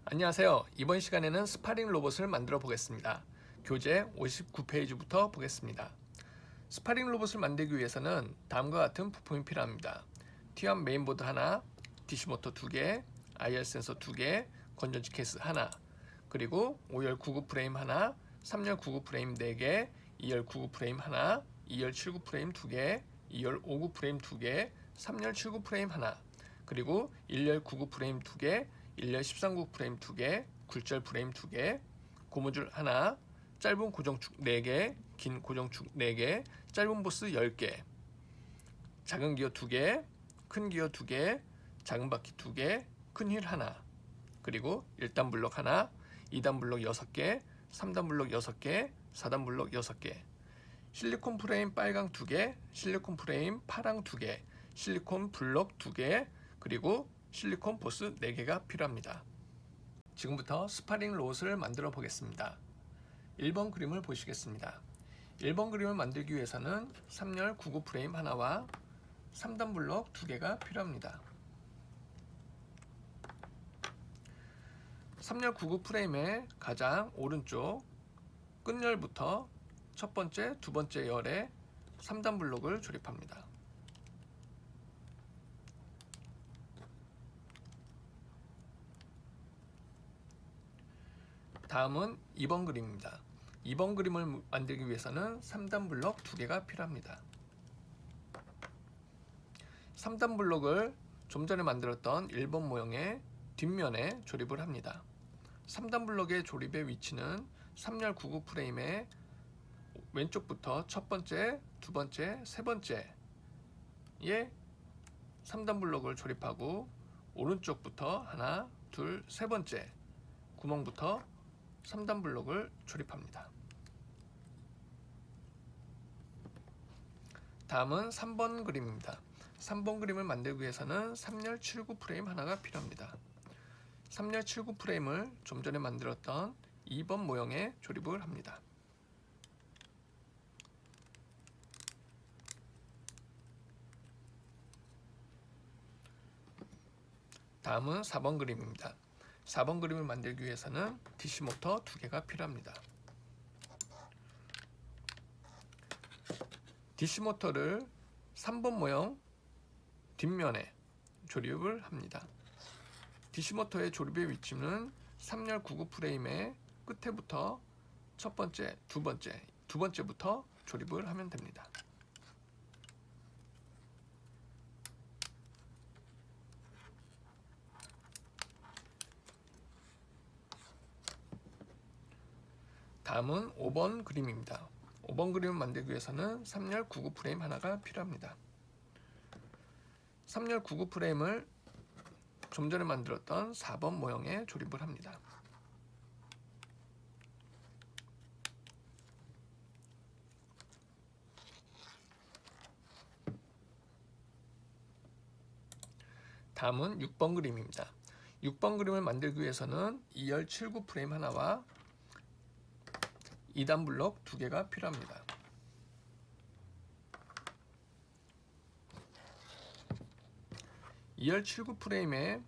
안녕하세요. 이번 시간에는 스파링 로봇을 만들어 보겠습니다. 교재 59페이지부터 보겠습니다. 스파링 로봇을 만들기 위해서는 다음과 같은 부품이 필요합니다. T1 메인보드 하나, DC모터 2개, IR 센서 2개, 건전지 케이스 하나, 그리고 5열 99 프레임 하나, 3열 99 프레임 4개, 2열 99 프레임 하나, 2열 79 프레임 2개, 2열 59 프레임 2개, 3열 79 프레임 하나, 그리고 1열 99 프레임 2개, 1열 13구 프레임 2개, 굴절 프레임 2개, 고무줄 하나, 짧은 고정축 4개, 긴 고정축 4개, 짧은 보스 10개, 작은 기어 2개, 큰 기어 2개, 작은 바퀴 2개, 큰 휠 하나, 그리고 1단 블럭 하나, 2단 블럭 6개, 3단 블럭 6개, 4단 블럭 6개, 실리콘 프레임 빨강 2개, 실리콘 프레임 파랑 2개, 실리콘 블럭 2개, 그리고 실리콘 보스 4개가 필요합니다. 지금부터 스파링 로봇을 만들어 보겠습니다. 1번 그림을 보시겠습니다. 1번 그림을 만들기 위해서는 3열 99 프레임 하나와 3단 블럭 2개가 필요합니다. 3열 99 프레임의 가장 오른쪽 끝열부터 첫 번째, 두 번째 열에 3단 블럭을 조립합니다. 다음은 2번 그림입니다. 2번 그림을 만들기 위해서는 3단 블럭 2개가 필요합니다. 3단 블럭을 좀 전에 만들었던 1번 모형의 뒷면에 조립을 합니다. 3단 블럭의 조립의 위치는 3열 99 프레임의 왼쪽부터 첫 번째, 두 번째, 세 번째에 3단 블럭을 조립하고 오른쪽부터 하나, 둘, 세 번째 구멍부터 3단 블럭을 조립합니다. 다음은 3번 그림입니다. 3번 그림을 만들기 위해서는 3열 79 프레임 하나가 필요합니다. 3열 79 프레임을 좀 전에 만들었던 2번 모형에 조립을 합니다. 다음은 4번 그림입니다. 4번 그림을 만들기 위해서는 DC 모터 2개가 필요합니다. DC 모터를 3번 모형 뒷면에 조립을 합니다. DC 모터의 조립의 위치는 3열 99 프레임의 끝에부터 첫 번째, 두 번째부터 조립을 하면 됩니다. 다음은 5번 그림입니다. 5번 그림을 만들기 위해서는 3열 99 프레임 하나가 필요합니다. 3열 99 프레임을 좀 전에 만들었던 4번 모형에 조립을 합니다. 다음은 6번 그림입니다. 6번 그림을 만들기 위해서는 2열 79 프레임 하나와 2단 블럭 2개가 필요합니다. (2열 79) 프레임의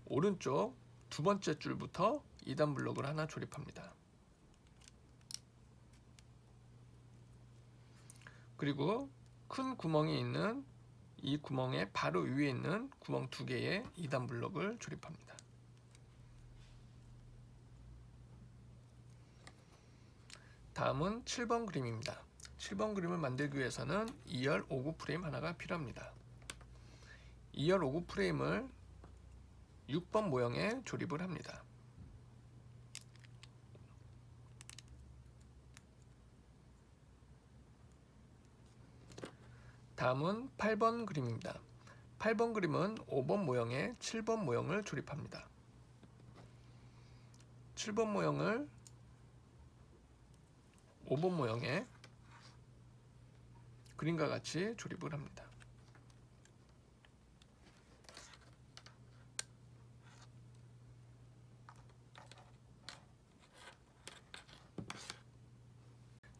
오른쪽 두 번째 줄부터 2단 블럭을 하나 조립합니다. 그리고 큰 구멍이 있는 이 구멍의 바로 위에 있는 구멍 2개의 2단 블럭을 조립합니다. 다음은 7번 그림입니다. 7번 그림을 만들기 위해서는 2열 59 프레임 하나가 필요합니다. 2열 59 프레임을 6번 모형에 조립을 합니다. 다음은 8번 그림입니다. 8번 그림은 5번 모형에 7번 모형을 조립합니다. 7번 모형을 5번 모형에 그림과 같이 조립을 합니다.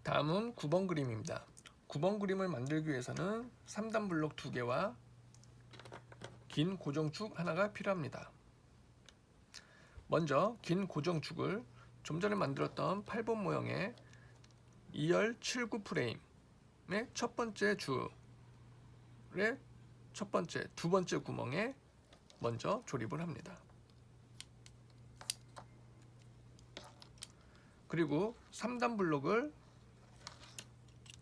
다음은 9번 그림입니다. 9번 그림을 만들기 위해서는 3단 블럭 2개와 긴 고정축 하나가 필요합니다. 먼저 긴 고정축을 좀 전에 만들었던 8번 모형의 2열 7구 프레임의 첫 번째 줄의 두 번째 구멍에 먼저 조립을 합니다. 그리고 3단 블록을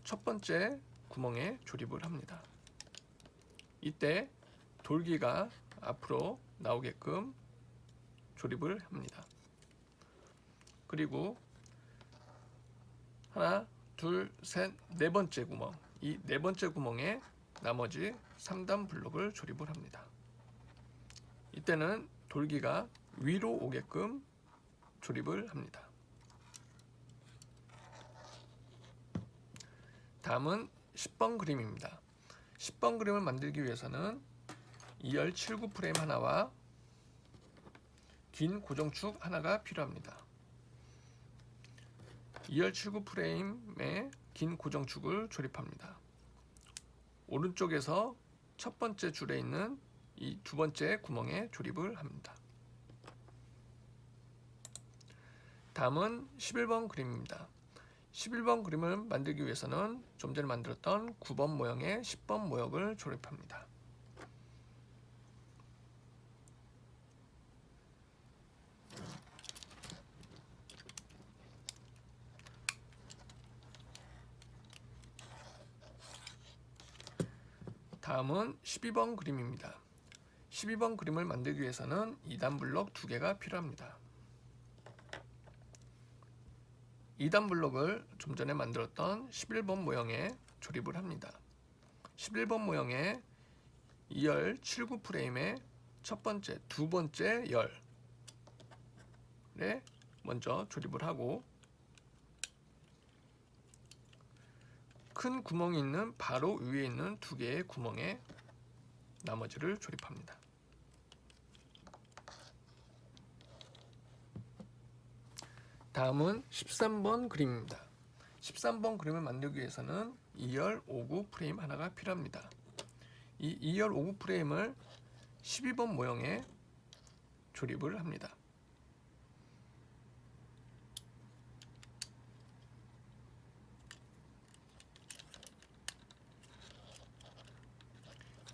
첫 번째 구멍에 조립을 합니다. 이때 돌기가 앞으로 나오게끔 조립을 합니다. 그리고 하나, 둘, 셋, 네 번째 구멍, 이 네 번째 구멍에 나머지 3단 블록을 조립을 합니다. 이때는 돌기가 위로 오게끔 조립을 합니다. 다음은 10번 그림입니다. 10번 그림을 만들기 위해서는 2열 7구 프레임 하나와 긴 고정축 하나가 필요합니다. 2열 7구 프레임에 긴 고정축을 조립합니다. 오른쪽에서 첫 번째 줄에 있는 이 두 번째 구멍에 조립을 합니다. 다음은 11번 그림입니다. 11번 그림을 만들기 위해서는 좀 전에 만들었던 9번 모형의 10번 모형을 조립합니다. 다음은 12번 그림입니다. 12번 그림을 만들기 위해서는 2단 블록 2개가 필요합니다. 2단 블록을 좀 전에 만들었던 11번 모형에 조립을 합니다. 11번 모형의 2열 7구 프레임의 두 번째 열에 먼저 조립을 하고 큰 구멍이 있는 바로 위에 있는 두 개의 구멍에 나머지를 조립합니다. 다음은 13번 그림입니다. 13번 그림을 만들기 위해서는 2열 5구 프레임 하나가 필요합니다. 이 2열 5구 프레임을 12번 모형에 조립을 합니다.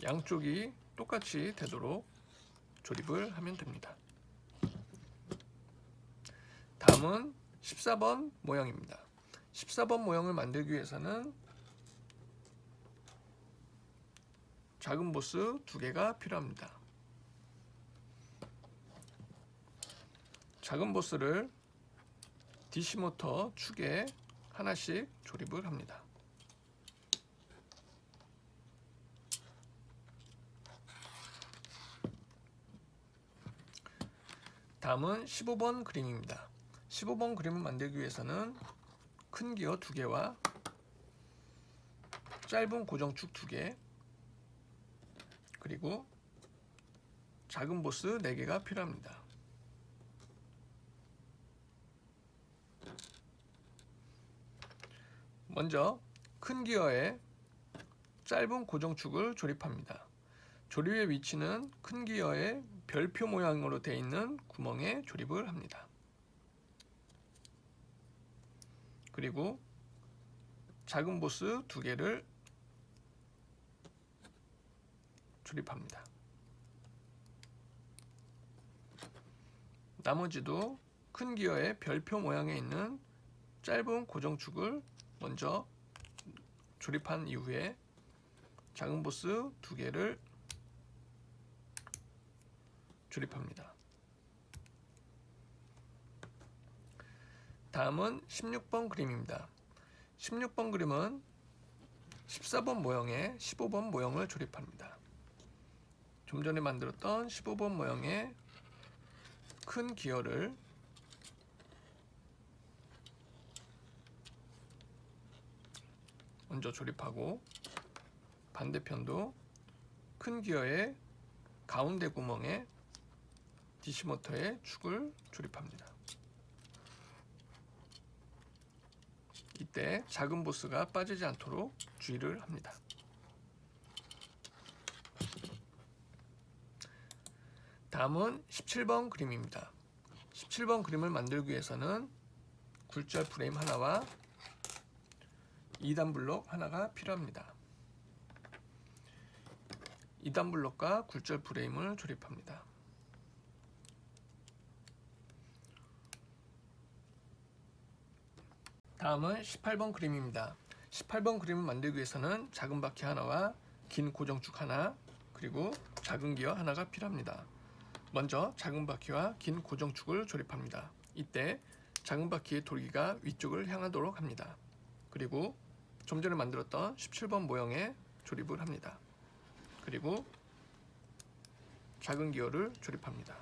양쪽이 똑같이 되도록 조립을 하면 됩니다. 다음은 14번 모형입니다. 14번 모형을 만들기 위해서는 작은 보스 2개가 필요합니다. 작은 보스를 DC 모터 축에 하나씩 조립을 합니다. 다음은 15번 그림입니다. 15번 그림을 만들기 위해서는 큰 기어 2개와 짧은 고정축 2개 그리고 작은 보스 4개가 필요합니다. 먼저 큰 기어에 짧은 고정축을 조립합니다. 조립의 위치는 큰 기어의 별표 모양으로 되어 있는 구멍에 조립을 합니다. 그리고 작은 보스 2개를 조립합니다. 나머지도 큰 기어의 별표 모양에 있는 짧은 고정축을 먼저 조립한 이후에 작은 보스 2개를 조립합니다. 다음은 16번 그림입니다. 16번 그림은 14번 모형에 15번 모형을 조립합니다. 좀 전에 만들었던 15번 모형의 큰 기어를 먼저 조립하고 반대편도 큰 기어의 가운데 구멍에 DC 모터의 축을 조립합니다. 이때 작은 보스가 빠지지 않도록 주의를 합니다. 다음은 17번 그림입니다. 17번 그림을 만들기 위해서는 굴절 프레임 하나와 2단 블록 하나가 필요합니다. 2단 블록과 굴절 프레임을 조립합니다. 다음은 18번 그림입니다. 18번 그림을 만들기 위해서는 작은 바퀴 하나와 긴 고정축 하나, 그리고 작은 기어 하나가 필요합니다. 먼저 작은 바퀴와 긴 고정축을 조립합니다. 이때 작은 바퀴의 돌기가 위쪽을 향하도록 합니다. 그리고 좀 전에 만들었던 17번 모형에 조립을 합니다. 그리고 작은 기어를 조립합니다.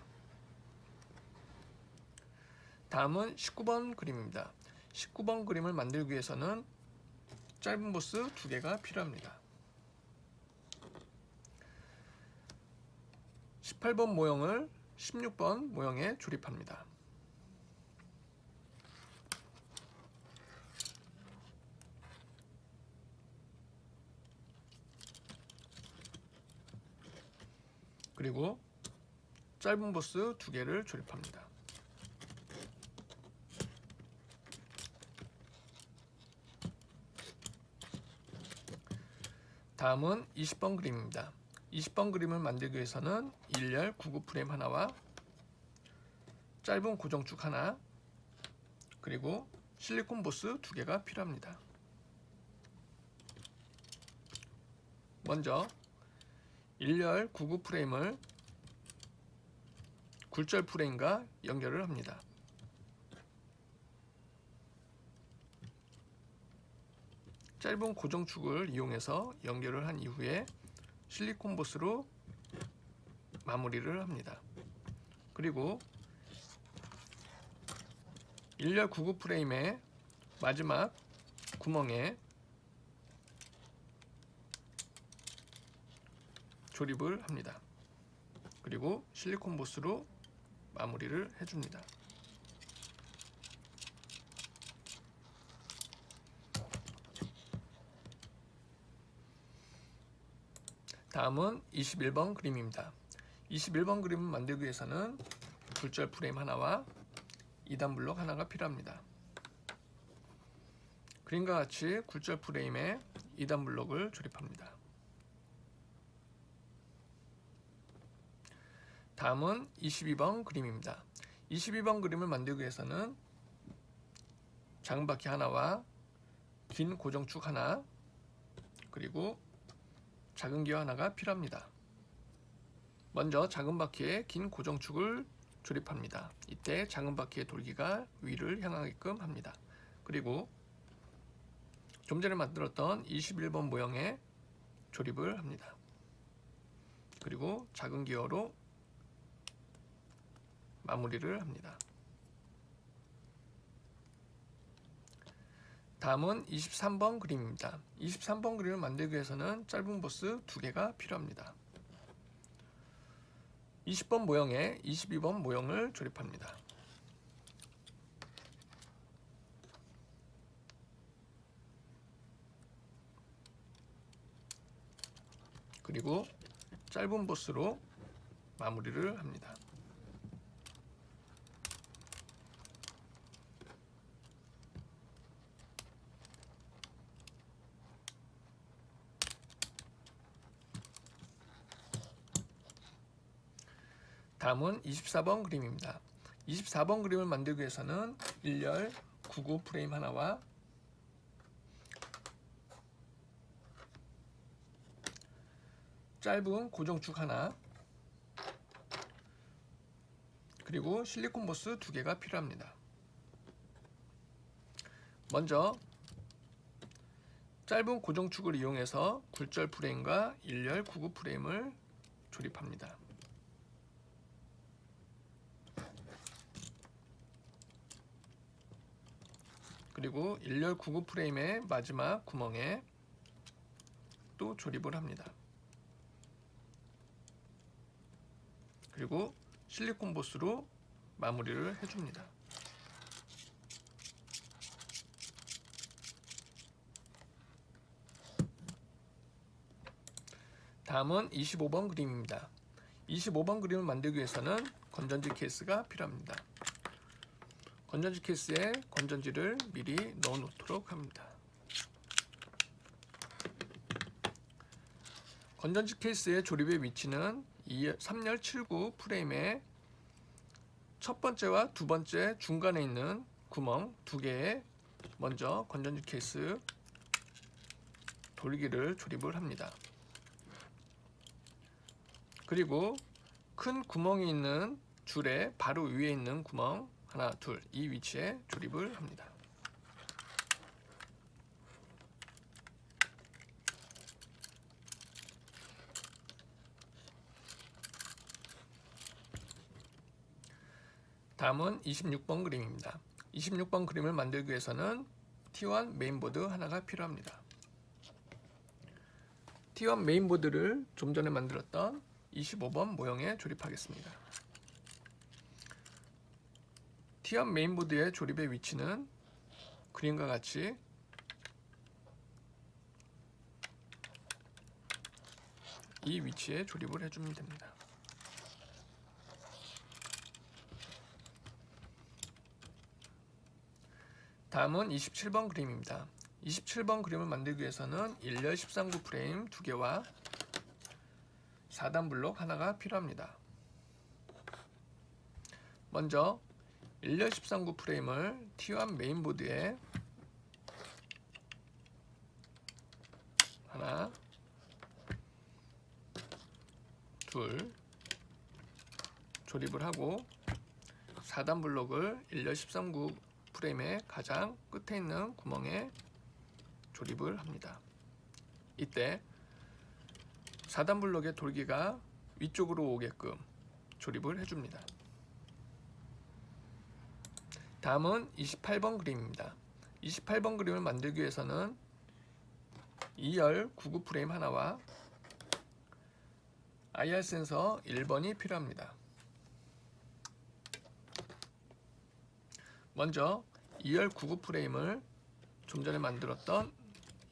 다음은 19번 그림입니다. 19번 그림을 만들기 위해서는 짧은 보스 2개가 필요합니다. 18번 모형을 16번 모형에 조립합니다. 그리고 짧은 보스 2개를 조립합니다. 다음은 20번 그림입니다. 20번 그림을 만들기 위해서는 1열 99 프레임 하나와 짧은 고정축 하나, 그리고 실리콘 보스 2개가 필요합니다. 먼저 1열 99 프레임을 굴절 프레임과 연결을 합니다. 짧은 고정축을 이용해서 연결을 한 이후에 실리콘 보스로 마무리를 합니다. 그리고 1열 99 프레임의 마지막 구멍에 조립을 합니다. 그리고 실리콘 보스로 마무리를 해줍니다. 다음은 21번 그림입니다. 21번 그림을 만들기 위해서는 굴절 프레임 하나와 2단 블록 하나가 필요합니다. 그림과 같이 굴절 프레임에 2단 블록을 조립합니다. 다음은 22번 그림입니다. 22번 그림을 만들기 위해서는 작은 바퀴 하나와 긴 고정축 하나, 그리고 작은 기어 하나가 필요합니다. 먼저 작은 바퀴에 긴 고정축을 조립합니다. 이때 작은 바퀴의 돌기가 위를 향하게끔 합니다. 그리고 좀 전에 만들었던 21번 모형에 조립을 합니다. 그리고 작은 기어로 마무리를 합니다. 다음은 23번 그림입니다. 23번 그림을 만들기 위해서는 짧은 보스 2개가 필요합니다. 20번 모형에 22번 모형을 조립합니다. 그리고 짧은 보스로 마무리를 합니다. 다음은 24번 그림입니다. 24번 그림을 만들기 위해서는 1열 99 프레임 하나와 짧은 고정축 하나, 그리고 실리콘 보스 2개가 필요합니다. 먼저 짧은 고정축을 이용해서 굴절 프레임과 1열 99 프레임을 조립합니다. 그리고 1열 99 프레임의 마지막 구멍에 또 조립을 합니다. 그리고 실리콘 보스로 마무리를 해줍니다. 다음은 25번 그림입니다. 25번 그림을 만들기 위해서는 건전지 케이스가 필요합니다. 건전지 케이스에 건전지를 미리 넣어 놓도록 합니다. 건전지 케이스의 조립의 위치는 3열 7구 프레임의 첫 번째와 두 번째 중간에 있는 구멍 두 개에 먼저 건전지 케이스 돌기를 조립을 합니다. 그리고 큰 구멍이 있는 줄의 바로 위에 있는 구멍 하나, 둘, 이 위치에 조립을 합니다. 다음은 26번 그림입니다. 26번 그림을 만들기 위해서는 T1 메인보드 하나가 필요합니다. T1 메인보드를 좀 전에 만들었던 25번 모형에 조립하겠습니다. T1 메인보드의 조립의 위치는 그림과 같이 이 위치에 조립을 해주면 됩니다. 다음은 27번 그림입니다. 27번 그림을 만들기 위해서는 1열 13구 프레임 2개와 4단 블록 하나가 필요합니다. 먼저 1열 13구 프레임을 T1 메인보드에 하나, 둘 조립을 하고 4단 블록을 1열 13구 프레임의 가장 끝에 있는 구멍에 조립을 합니다. 이때 4단 블록의 돌기가 위쪽으로 오게끔 조립을 해줍니다. 다음은 28번 그림입니다. 28번 그림을 만들기 위해서는 2열 99 프레임 하나와 IR 센서 1번이 필요합니다. 먼저 2열 99 프레임을 좀 전에 만들었던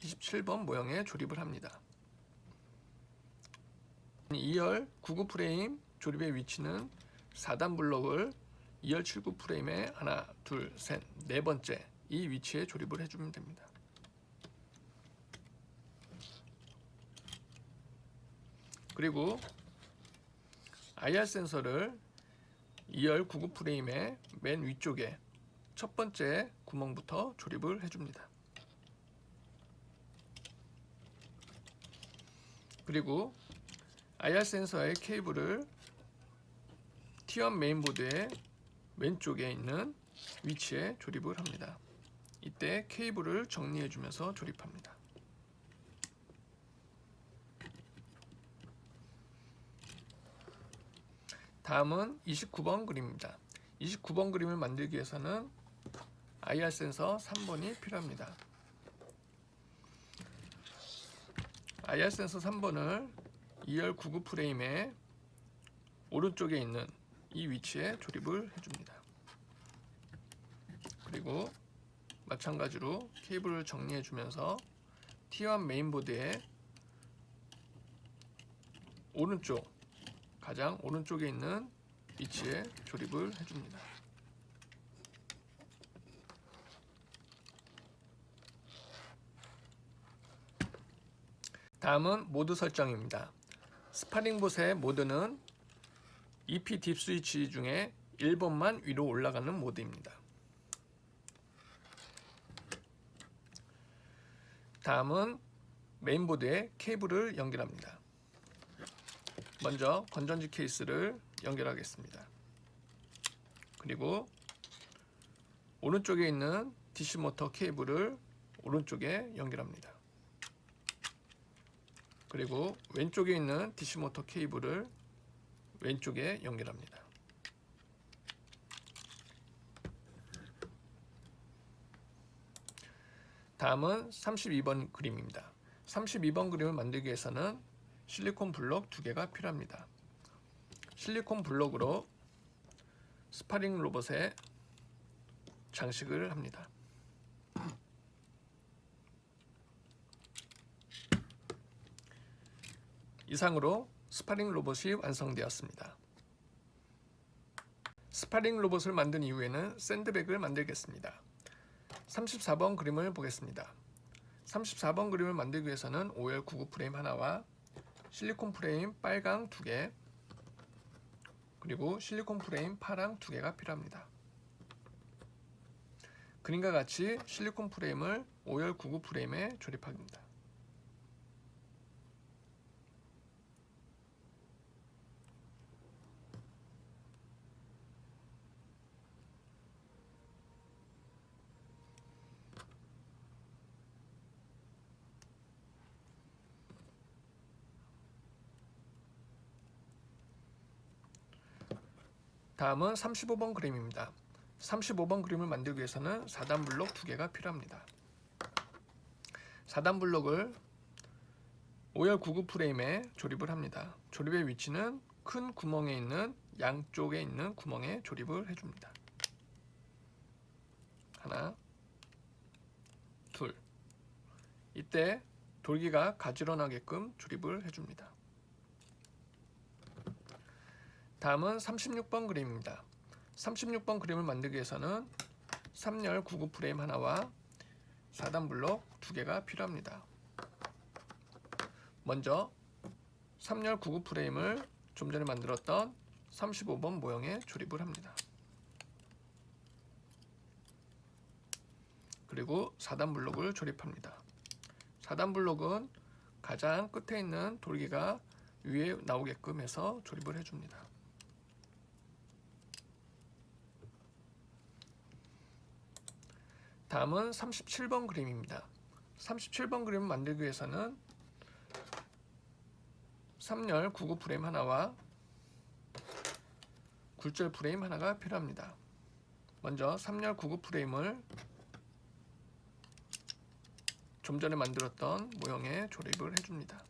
27번 모형에 조립을 합니다. 2열 99 프레임 조립의 위치는 4단 블록을 2열 79 프레임에 하나, 둘, 셋, 네 번째 이 위치에 조립을 해주면 됩니다. 그리고 IR 센서를 2열 99 프레임의 맨 위쪽에 첫 번째 구멍부터 조립을 해줍니다. 그리고 IR 센서의 케이블을 T1 메인보드의 왼쪽에 있는 위치에 조립을 합니다. 이때 케이블을 정리해주면서 조립합니다. 다음은 29번 그림입니다. 29번 그림을 만들기 위해서는 IR 센서 3번이 필요합니다. IR 센서 3번을 2열 99 프레임의 오른쪽에 있는 이 위치에 조립을 해줍니다. 그리고 마찬가지로 케이블을 정리해주면서 T1 메인보드의 오른쪽, 가장 오른쪽에 있는 위치에 조립을 해줍니다. 다음은 모드 설정입니다. 스파링봇의 모드는 EP 딥 스위치 중에 1번만 위로 올라가는 모드입니다. 다음은 메인보드에 케이블을 연결합니다. 먼저 건전지 케이스를 연결하겠습니다. 그리고 오른쪽에 있는 DC 모터 케이블을 오른쪽에 연결합니다. 그리고 왼쪽에 있는 DC 모터 케이블을 왼쪽에 연결합니다. 다음은 32번 그림입니다. 32번 그림을 만들기 위해서는 실리콘 블록 2개가 필요합니다. 실리콘 블록으로 스파링 로봇에 장식을 합니다. 이상으로 스파링 로봇이 완성되었습니다. 스파링 로봇을 만든 이후에는 샌드백을 만들겠습니다. 34번 그림을 보겠습니다. 34번 그림을 만들기 위해서는 5L99 프레임 하나와 실리콘 프레임 빨강 2개, 그리고 실리콘 프레임 파랑 2개가 필요합니다. 그림과 같이 실리콘 프레임을 5L99 프레임에 조립합니다. 다음은 35번 그림입니다. 35번 그림을 만들기 위해서는 4단 블록 2개가 필요합니다. 4단 블록을 5L99 프레임에 조립을 합니다. 조립의 위치는 큰 구멍에 있는 양쪽에 있는 구멍에 조립을 해줍니다. 하나, 둘. 이때 돌기가 가지런하게끔 조립을 해줍니다. 다음은 36번 그림입니다. 36번 그림을 만들기 위해서는 3열 99 프레임 하나와 4단 블록 2개가 필요합니다. 먼저 3열 99 프레임을 좀 전에 만들었던 35번 모형에 조립을 합니다. 그리고 4단 블록을 조립합니다. 4단 블록은 가장 끝에 있는 돌기가 위에 나오게끔 해서 조립을 해줍니다. 다음은 37번 그림입니다. 37번 그림을 만들기 위해서는 3열 99 프레임 하나와 굴절 프레임 하나가 필요합니다. 먼저 3열 99 프레임을 좀 전에 만들었던 모형에 조립을 해줍니다.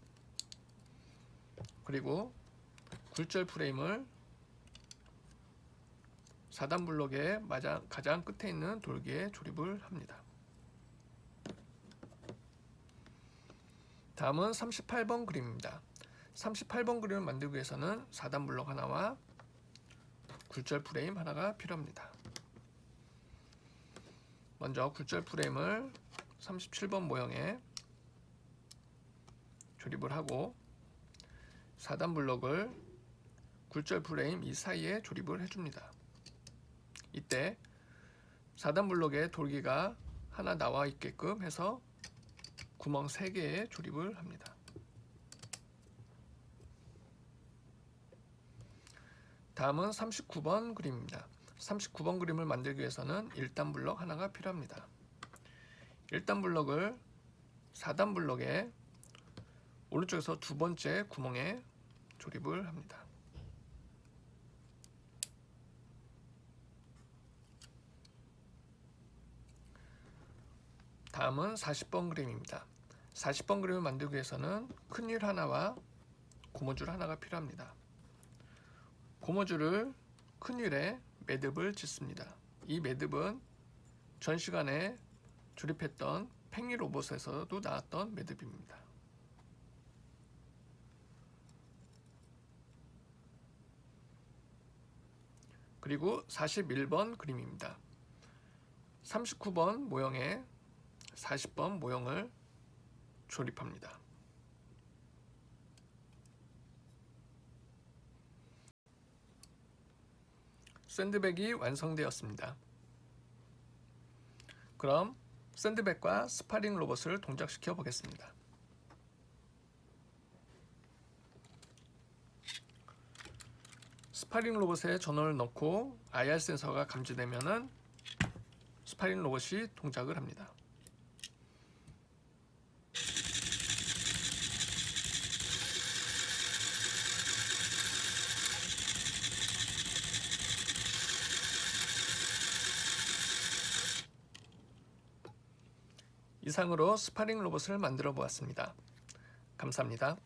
그리고 굴절 프레임을 4단 블록의 가장 끝에 있는 돌기에 조립을 합니다. 다음은 38번 그림입니다. 38번 그림을 만들기 위해서는 4단 블록 하나와 굴절 프레임 하나가 필요합니다. 먼저 굴절 프레임을 37번 모형에 조립을 하고 4단 블록을 굴절 프레임 이 사이에 조립을 해줍니다. 이때 4단 블록에 돌기가 하나 나와 있게끔 해서 구멍 3개에 조립을 합니다. 다음은 39번 그림입니다. 39번 그림을 만들기 위해서는 1단 블록 하나가 필요합니다. 1단 블록을 4단 블록에 오른쪽에서 두 번째 구멍에 조립을 합니다. 다음은 40번 그림입니다. 40번 그림을 만들기 위해서는 큰 휠 하나와 고무줄 하나가 필요합니다. 고무줄을 큰 휠에 매듭을 짓습니다. 이 매듭은 전 시간에 조립했던 팽이 로봇에서도 나왔던 매듭입니다. 그리고 41번 그림입니다. 39번 모형에 40번 모형을 조립합니다. 샌드백이 완성되었습니다. 그럼 샌드백과 스파링 로봇을 동작시켜 보겠습니다. 스파링 로봇에 전원을 넣고 IR 센서가 감지되면은 스파링 로봇이 동작을 합니다. 이상으로 스파링 로봇을 만들어 보았습니다. 감사합니다.